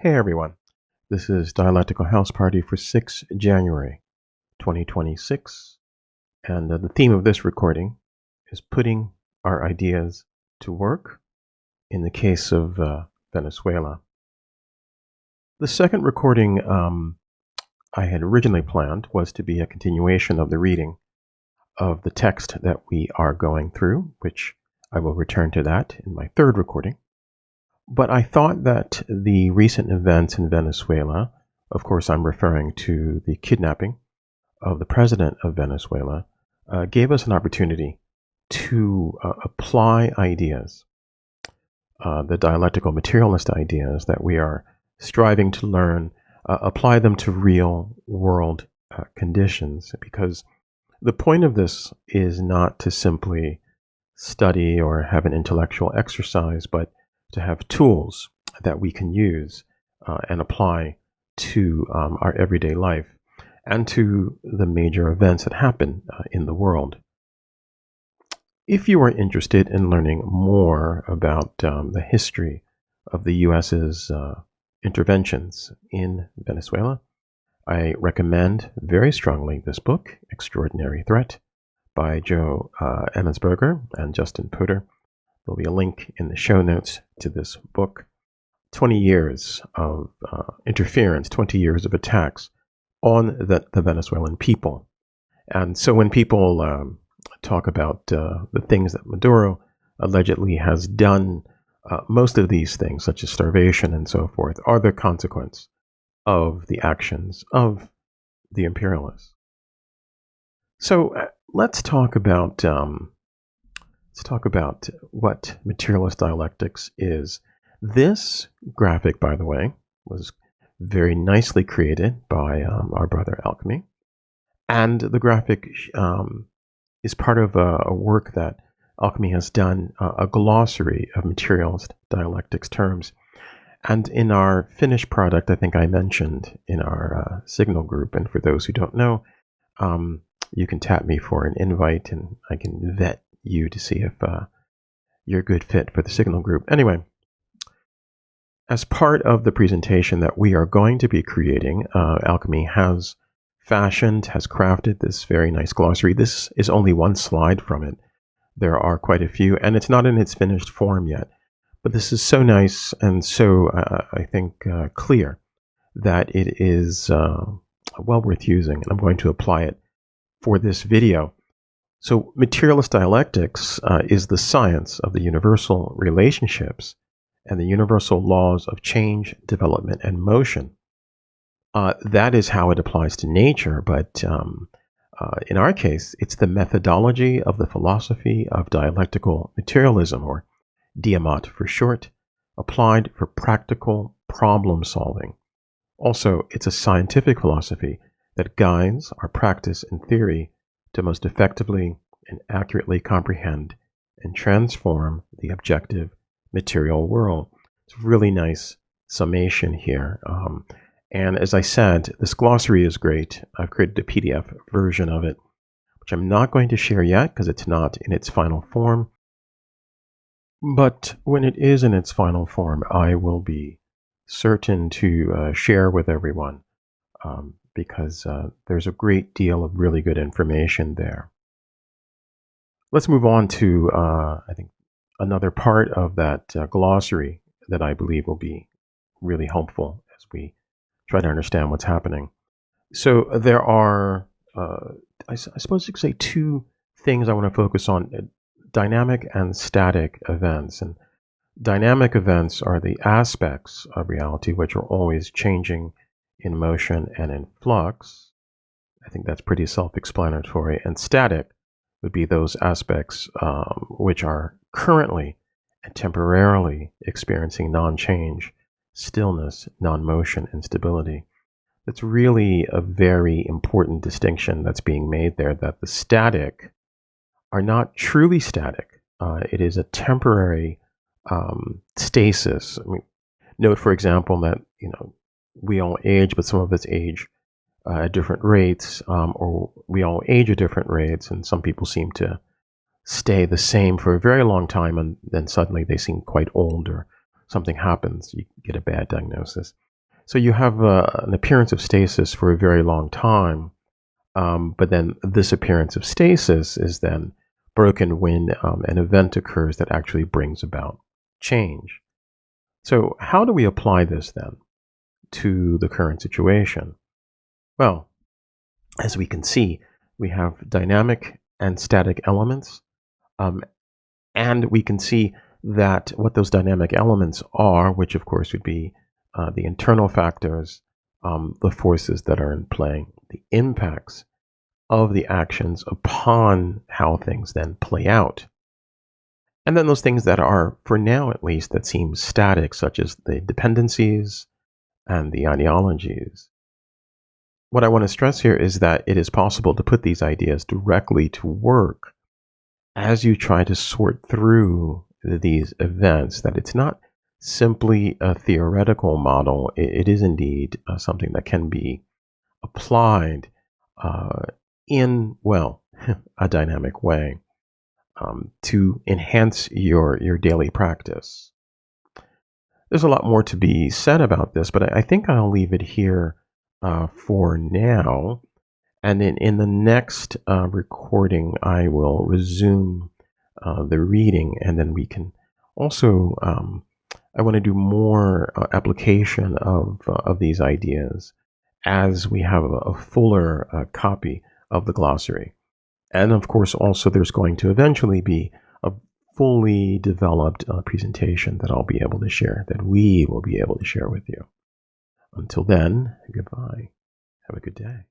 Hey everyone, this is Dialectical House Party for 6 January 2026, and the theme of this recording is putting our ideas to work in the case of Venezuela. The second recording I had originally planned was to be a continuation of the reading of the text that we are going through, which I will return to that in my third recording. But I thought that the recent events in Venezuela, of course I'm referring to the kidnapping of the president of Venezuela, gave us an opportunity to apply ideas, the dialectical materialist ideas that we are striving to learn, apply them to real world conditions, because the point of this is not to simply study or have an intellectual exercise, but to have tools that we can use and apply to our everyday life and to the major events that happen in the world. If you are interested in learning more about the history of the U.S.'s interventions in Venezuela, I recommend very strongly this book, Extraordinary Threat, by Joe Emmonsberger and Justin Putter. There'll be a link in the show notes to this book. 20 years of interference, 20 years of attacks on the Venezuelan people. And so when people talk about the things that Maduro allegedly has done, most of these things, such as starvation and so forth, are the consequence of the actions of the imperialists. So let's talk about what materialist dialectics is. This graphic, by the way, was very nicely created by our brother Alchemy. And the graphic is part of a work that Alchemy has done, a glossary of materialist dialectics terms. And in our finished product, I think I mentioned in our Signal group, and for those who don't know, you can tap me for an invite and I can vet you to see if you're a good fit for the Signal group. Anyway, as part of the presentation that we are going to be creating, Alchemy has crafted this very nice glossary. This is only one slide from it. There are quite a few, and it's not in its finished form yet. But this is so nice and so, I think, clear that it is well worth using, and I'm going to apply it for this video. So materialist dialectics is the science of the universal relationships and the universal laws of change, development, and motion. That is how it applies to nature, but in our case, it's the methodology of the philosophy of dialectical materialism, or Diamat for short, applied for practical problem solving. Also, it's a scientific philosophy that guides our practice and theory to most effectively and accurately comprehend and transform the objective material world. It's a really nice summation here. And as I said, this glossary is great. I've created a PDF version of it, which I'm not going to share yet because it's not in its final form. But when it is in its final form, I will be certain to share with everyone because there's a great deal of really good information there. Let's move on to, I think, another part of that glossary that I believe will be really helpful as we try to understand what's happening. So there are, I suppose you could say, two things I want to focus on: dynamic and static events. And dynamic events are the aspects of reality which are always changing, in motion and in flux. I think that's pretty self-explanatory. And static would be those aspects which are currently and temporarily experiencing non-change, stillness, non-motion, and stability. It's really a very important distinction that's being made there, that the static are not truly static. It is a temporary stasis. I mean, note, for example, that we all age, but some of us age at different rates, or we all age at different rates, and some people seem to stay the same for a very long time, and then suddenly they seem quite old, or something happens, you get a bad diagnosis. So you have an appearance of stasis for a very long time, but then this appearance of stasis is then broken when an event occurs that actually brings about change. So how do we apply this then to the current situation? Well, as we can see, we have dynamic and static elements, and we can see that what those dynamic elements are, which of course would be the internal factors, the forces that are in play, the impacts of the actions upon how things then play out. And then those things that are, for now at least, that seem static, such as the dependencies and the ideologies. What I want to stress here is that it is possible to put these ideas directly to work as you try to sort through these events, that it's not simply a theoretical model. It is indeed something that can be applied in, well, a dynamic way to enhance your daily practice. There's a lot more to be said about this, but I think I'll leave it here for now. And then in the next recording, I will resume the reading, and then we can also, I want to do more application of these ideas as we have a fuller copy of the glossary. And of course, also there's going to eventually be a fully developed presentation that I'll be able to share, that we will be able to share with you. Until then, goodbye. Have a good day.